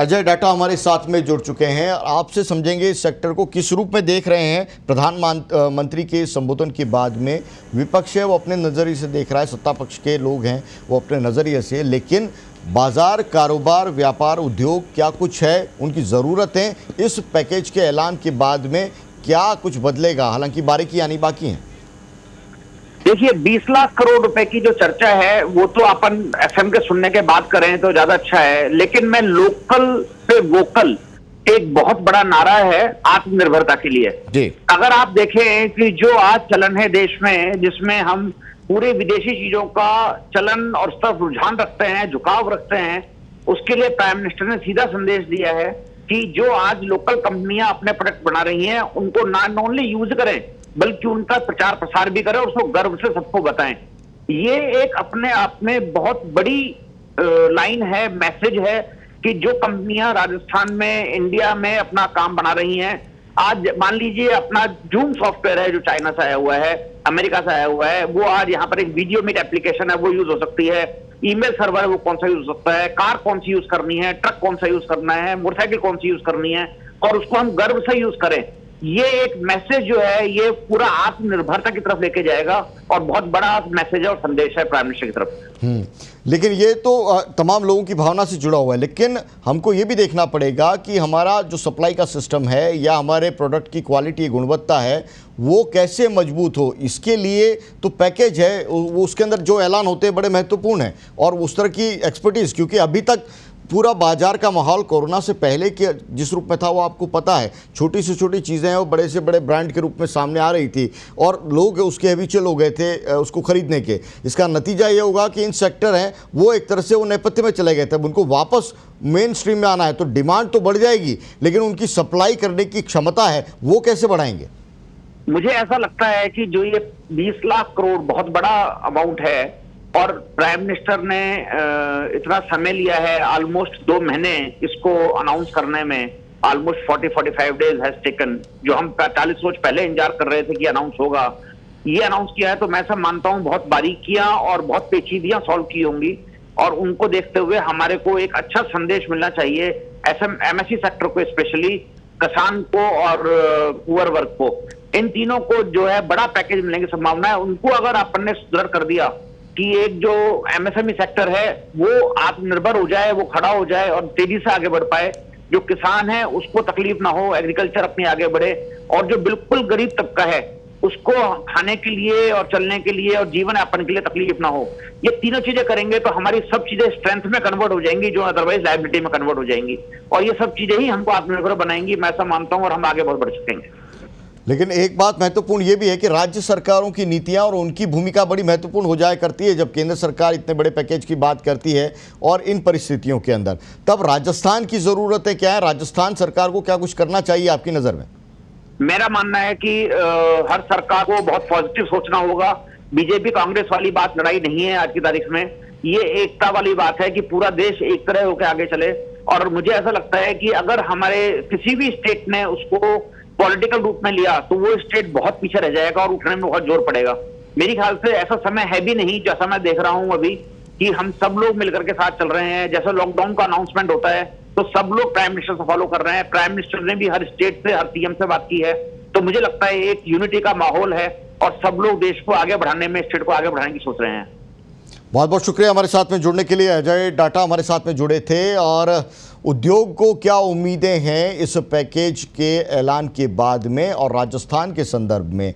Ajay data हमारे साथ में जुड़ चुके हैं। आपसे समझेंगे इस सेक्टर को किस रूप में देख रहे हैं। प्रधानमंत्री के संबोधन के बाद में विपक्ष है वो अपने नज़रिए से देख रहा है, सत्ता पक्ष के लोग हैं वो अपने नज़रिए से, लेकिन बाजार, कारोबार, व्यापार, उद्योग क्या कुछ है, उनकी ज़रूरतें इस पैकेज के ऐलान के बाद में क्या कुछ बदलेगा, हालांकि बारीकी आनी बाकी है। देखिए 20 लाख करोड़ रुपए की जो चर्चा है वो तो अपन एफएम के सुनने के बाद करें तो ज्यादा अच्छा है, लेकिन मैं लोकल पे वोकल एक बहुत बड़ा नारा है आत्मनिर्भरता के लिए जी। अगर आप देखें कि जो आज चलन है देश में, जिसमें हम पूरे विदेशी चीजों का चलन और उस तरफ रुझान रखते हैं, झुकाव रखते हैं, उसके लिए प्राइम मिनिस्टर ने सीधा संदेश दिया है कि जो आज लोकल कंपनियां अपने प्रोडक्ट बना रही हैं उनको नॉट ओनली यूज करें बल्कि उनका प्रचार प्रसार भी करें और उसको गर्व से सबको बताएं। ये एक अपने आप में बहुत बड़ी लाइन है, मैसेज है कि जो कंपनियां राजस्थान में, इंडिया में अपना काम बना रही हैं, आज मान लीजिए अपना जूम सॉफ्टवेयर है जो चाइना से आया हुआ है, अमेरिका से आया हुआ है, वो आज यहाँ पर एक वीडियो मीट एप्लीकेशन है वो यूज हो सकती है, ईमेल सर्वर है वो कौन सा यूज हो सकता है, कार कौन सी यूज करनी है, ट्रक कौन सा यूज करना है, मोटरसाइकिल कौन सी यूज करनी है, और उसको हम गर्व से यूज करें। ये एक मैसेज जो है ये पूरा आत्मनिर्भरता की तरफ लेके जाएगा और बहुत बड़ा मैसेज है और संदेश है प्राइम मिनिस्टर की तरफ। लेकिन ये तो तमाम लोगों की भावना से जुड़ा हुआ है, लेकिन हमको ये भी देखना पड़ेगा कि हमारा जो सप्लाई का सिस्टम है या हमारे प्रोडक्ट की क्वालिटी, गुणवत्ता है वो कैसे मजबूत हो। इसके लिए तो पैकेज है वो, उसके अंदर जो ऐलान होते हैं बड़े महत्वपूर्ण हैं और उस तरह की एक्सपर्टीज़, क्योंकि अभी तक पूरा बाजार का माहौल कोरोना से पहले के जिस रूप में था वो आपको पता है, छोटी से छोटी चीज़ें हैं वो बड़े से बड़े ब्रांड के रूप में सामने आ रही थी और लोग उसके हैबिचुअल हो गए थे उसको खरीदने के। इसका नतीजा ये होगा कि इन सेक्टर हैं वो एक तरह से वो नेपथ्य में चले गए थे, अब उनको वापस मेन स्ट्रीम में आना है तो डिमांड तो बढ़ जाएगी, लेकिन उनकी सप्लाई करने की क्षमता है वो कैसे बढ़ाएंगे। मुझे ऐसा लगता है कि जो ये 20 लाख करोड़ बहुत बड़ा अमाउंट है और प्राइम मिनिस्टर ने इतना समय लिया है, ऑलमोस्ट 2 महीने इसको अनाउंस करने में, ऑलमोस्ट 40-45 डेज हैज टेकन, जो हम 45 रोज पहले इंतजार कर रहे थे कि अनाउंस होगा, ये अनाउंस किया है। तो मैं सब मानता हूं बहुत बारीकियां और बहुत पेचीदियां सॉल्व की होंगी और उनको देखते हुए हमारे को एक अच्छा संदेश मिलना चाहिए एमएससी सेक्टर को, स्पेशली किसान को और पुअर वर्ग को, इन तीनों को जो है बड़ा पैकेज मिलने की संभावना है। उनको अगर अपन ने सुधार कर दिया कि एक जो एमएसएमई सेक्टर है वो आत्मनिर्भर हो जाए, वो खड़ा हो जाए और तेजी से आगे बढ़ पाए, जो किसान है उसको तकलीफ ना हो, एग्रीकल्चर अपनी आगे बढ़े, और जो बिल्कुल गरीब तबका है उसको खाने के लिए और चलने के लिए और जीवन यापन के लिए तकलीफ ना हो, ये तीनों चीजें करेंगे तो हमारी सब चीजें स्ट्रेंथ में कन्वर्ट हो जाएंगी जो अदरवाइज लायबिलिटी में कन्वर्ट हो जाएंगी, और ये सब चीजें ही हमको आत्मनिर्भर बनाएंगी, मैं ऐसा मानता हूं, और हम आगे बहुत बढ़ सकेंगे। लेकिन एक बात महत्वपूर्ण ये भी है कि राज्य सरकारों की नीतियां और उनकी भूमिका बड़ी महत्वपूर्ण हो जाया करती है जब केंद्र सरकार इतने बड़े पैकेज की बात करती है, और इन परिस्थितियों के अंदर तब राजस्थान की ज़रूरतें क्या है, राजस्थान सरकार को क्या कुछ करना चाहिए आपकी नज़र में। मेरा मानना है कि हर सरकार को बहुत पॉजिटिव सोचना होगा। बीजेपी कांग्रेस वाली बात लड़ाई नहीं है आज की तारीख में, ये एकता वाली बात है कि पूरा देश एक तरह होकर आगे चले। और मुझे ऐसा लगता है कि अगर हमारे किसी भी स्टेट ने उसको पॉलिटिकल रूप में लिया तो वो स्टेट बहुत पीछे रह जाएगा और उठने में बहुत जोर पड़ेगा। मेरे ख्याल से ऐसा समय है भी नहीं, जैसा मैं देख रहा हूं अभी कि हम सब लोग मिलकर के साथ चल रहे हैं। जैसे लॉकडाउन का अनाउंसमेंट होता है तो सब लोग प्राइम मिनिस्टर से फॉलो कर रहे हैं, प्राइम मिनिस्टर ने भी हर स्टेट से, हर सीएम से बात की है, तो मुझे लगता है एक यूनिटी का माहौल है और सब लोग देश को आगे बढ़ाने में, स्टेट को आगे बढ़ाने की सोच रहे हैं। बहुत बहुत शुक्रिया हमारे साथ में जुड़ने के लिए। अजय डाटा हमारे साथ में जुड़े थे। और उद्योग को क्या उम्मीदें हैं इस पैकेज के ऐलान के बाद में और राजस्थान के संदर्भ में।